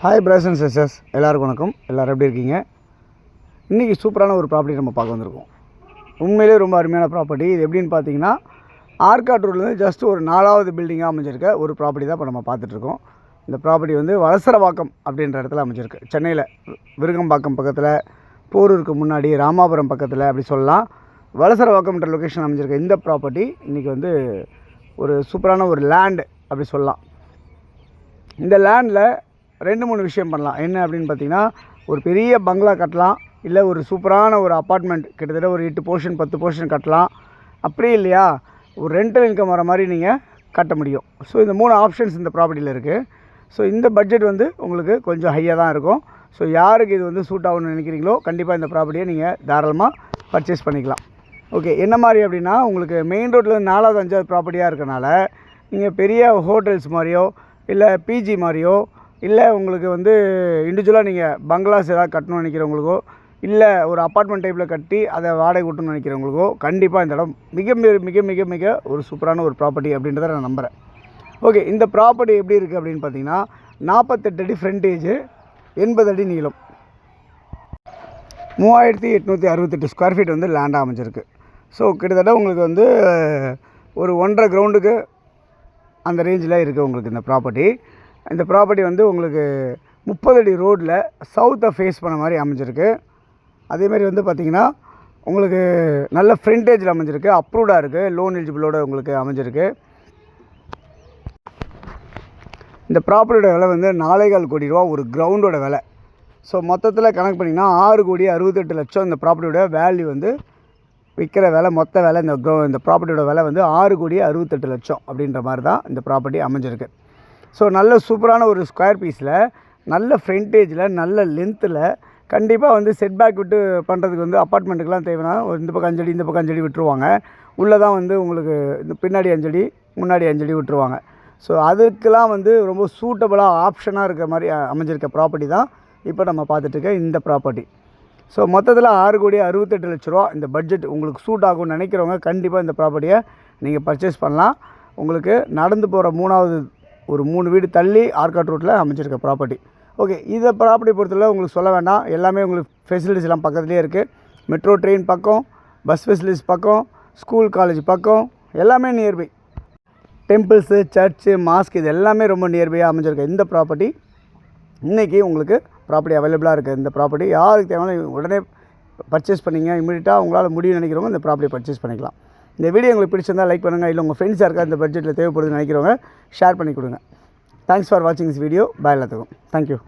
Hi brothers and sisters, எல்லாருக்கும் வணக்கம். எல்லோரும் எப்படி இருக்கீங்க? இன்றைக்கி சூப்பரான ஒரு ப்ராப்பர்ட்டி நம்ம பார்க்க வந்திருக்கோம். உண்மையிலே ரொம்ப அருமையான ப்ராப்பர்ட்டி. இது எப்படின்னு பார்த்தீங்கன்னா, ஆர்காட் ரோட்லேருந்து ஜஸ்ட் ஒரு 4வது பில்டிங்காக அமைஞ்சிருக்க ஒரு ப்ராப்பர்ட்டி தான் இப்போ நம்ம பார்த்துட்ருக்கோம். இந்த ப்ராப்பர்ட்டி வந்து வலசரவாக்கம் அப்படின்ற இடத்துல அமைஞ்சிருக்கு. சென்னையில் விருகம்பாக்கம் பக்கத்தில், போரூருக்கு முன்னாடி, ராமாபுரம் பக்கத்தில் அப்படி சொல்லலாம். வலசரவாக்கம்ன்ற லொக்கேஷன் அமைஞ்சிருக்கு இந்த ப்ராப்பர்ட்டி. இன்றைக்கி வந்து ஒரு சூப்பரான ஒரு லேண்டு அப்படி சொல்லலாம். இந்த லேண்டில் 2-3 விஷயம் பண்ணலாம். என்ன அப்படின்னு பார்த்தீங்கன்னா, ஒரு பெரிய பங்களா கட்டலாம், இல்லை ஒரு சூப்பரான ஒரு அப்பார்ட்மெண்ட் கிட்டத்தட்ட ஒரு 8 போர்ஷன் 10 போர்ஷன் கட்டலாம். அப்படியே இல்லையா, ஒரு ரெண்டல் இன்கம் வர மாதிரி நீங்கள் கட்ட முடியும். ஸோ இந்த 3 ஆப்ஷன்ஸ் இந்த ப்ராப்பர்ட்டியில் இருக்குது. ஸோ இந்த பட்ஜெட் வந்து உங்களுக்கு கொஞ்சம் ஹையாக தான் இருக்கும். ஸோ யாருக்கு இது வந்து சூட் ஆகும்னு நினைக்கிறீங்களோ கண்டிப்பாக இந்த ப்ராப்பர்ட்டியை நீங்கள் தாராளமாக பர்ச்சேஸ் பண்ணிக்கலாம். ஓகே, என்ன மாதிரி அப்படின்னா, உங்களுக்கு மெயின் ரோட்டில் 4வது 5வது ப்ராப்பர்ட்டியாக இருக்கனால நீங்கள் பெரிய ஹோட்டல்ஸ் மாதிரியோ இல்லை பிஜி மாதிரியோ, இல்லை உங்களுக்கு வந்து இண்டிவிஜுவலாக நீங்கள் பங்களாஸ் எதாவது கட்டணும்னு நினைக்கிறவங்களுக்கோ, இல்லை ஒரு அப்பார்ட்மெண்ட் டைப்பில் கட்டி அதை வாடகை விட்டணும்னு நினைக்கிறவங்களுக்கோ கண்டிப்பாக இந்த இடம் மிக மிக மிக மிக ஒரு சூப்பரான ஒரு ப்ராப்பர்ட்டி அப்படின்றத நான் நம்புகிறேன். ஓகே, இந்த ப்ராப்பர்ட்டி எப்படி இருக்குது அப்படின்னு பார்த்தீங்கன்னா, 48 அடி ஃப்ரண்டேஜ், 80 அடி நீளம், 3868 ஸ்கொயர் ஃபீட் வந்து லேண்டாக அமைஞ்சிருக்கு. ஸோ கிட்டத்தட்ட உங்களுக்கு வந்து ஒரு 1.5 கிரவுண்டுக்கு அந்த ரேஞ்சில் இருக்குது உங்களுக்கு இந்த ப்ராப்பர்ட்டி. இந்த ப்ராப்பர்ட்டி வந்து உங்களுக்கு 30 அடி ரோட்டில் சவுத்தை ஃபேஸ் பண்ண மாதிரி அமைஞ்சிருக்கு. அதேமாதிரி வந்து பார்த்திங்கன்னா உங்களுக்கு நல்ல ஃப்ரண்டேஜில் அமைஞ்சிருக்கு, அப்ரூவ்டாக இருக்குது, லோன் எலிஜிபிளோடு உங்களுக்கு அமைஞ்சிருக்கு. இந்த ப்ராப்பர்ட்டியோட விலை வந்து 4.25 கோடி ரூபா ஒரு கிரவுண்டோட விலை. ஸோ மொத்தத்தில் கணக்கு பண்ணிங்கன்னா 6,68,00,000 இந்த ப்ராப்பர்ட்டியோட வேல்யூ வந்து விற்கிற விலை, மொத்த விலை இந்த ப்ராப்பர்ட்டியோட விலை வந்து 6,68,00,000 அப்படின்ற மாதிரி தான் இந்த ப்ராப்பர்ட்டி அமைஞ்சிருக்கு. ஸோ நல்ல சூப்பரான ஒரு ஸ்கொயர் பீஸில், நல்ல ஃப்ரண்டேஜில், நல்ல லென்த்தில், கண்டிப்பாக வந்து செட்பேக் விட்டு பண்ணுறதுக்கு வந்து அப்பார்ட்மெண்ட்டுக்கெலாம் தேவைன்னா ஒரு இந்த பக்கம் 5 அடி இந்த பக்கம் 5 அடி விட்டுருவாங்க. உள்ளே தான் வந்து உங்களுக்கு இந்த பின்னாடி 5 அடி முன்னாடி 5 அடி விட்டுருவாங்க. ஸோ அதுக்கெலாம் வந்து ரொம்ப சூட்டபுளாக ஆப்ஷனாக இருக்க மாதிரி அமைஞ்சிருக்க ப்ராப்பர்ட்டி தான் இப்போ நம்ம பார்த்துட்ருக்க இந்த ப்ராப்பர்ட்டி. ஸோ மொத்தத்தில் 6,68,00,000 ரூபா இந்த பட்ஜெட் உங்களுக்கு சூட் ஆகும்னு நினைக்கிறவங்க கண்டிப்பாக இந்த ப்ராப்பர்ட்டியை நீங்கள் பர்ச்சேஸ் பண்ணலாம். உங்களுக்கு நடந்து போகிற 3வது ஒரு 3 வீடு தள்ளி ஆர்காட் ரோட்டில் அமைச்சிருக்க ப்ராப்பர்ட்டி. ஓகே, இதை ப்ராப்பர்ட்டி பொறுத்தவரை உங்களுக்கு சொல்ல வேண்டாம், எல்லாமே உங்களுக்கு ஃபெசிலிட்டிஸ் எல்லாம் பக்கத்துலேயே இருக்குது. மெட்ரோ ட்ரெயின் பக்கம், பஸ் ஃபெசிலிட்டிஸ் பக்கம், ஸ்கூல் காலேஜ் பக்கம், எல்லாமே நியர்பை. டெம்பிள்ஸு, சர்ச்சு, மாஸ்க், இது எல்லாமே ரொம்ப நியர்பையாக அமைஞ்சிருக்க இந்த ப்ராப்பர்ட்டி இன்றைக்கி உங்களுக்கு ப்ராப்பர்ட்டி அவைலபிளாக இருக்குது. இந்த ப்ராப்பர்ட்டி யாருக்கு தேவையான உடனே பர்ச்சேஸ் பண்ணிங்க, இமீடியட்டாக உங்களால் முடியும் நினைக்கிறவங்க இந்த ப்ராப்பர்ட்டி பர்ச்சேஸ் பண்ணிக்கலாம். இந்த வீடியோ உங்களுக்கு பிடிச்சிருந்தால் லைக் பண்ணுங்கள், இல்லை உங்கள் ஃப்ரெண்ட்ஸ் யாருக்கா இந்த பட்ஜெட்டில் தேவைப்படுதுன்னு நினைக்கிறவங்க ஷேர் பண்ணி கொடுங்க. தேங்க்ஸ் ஃபார் வாட்சிங் திஸ் வீடியோ. பாய் எல்லாத்துக்கும். தேங்க்யூ.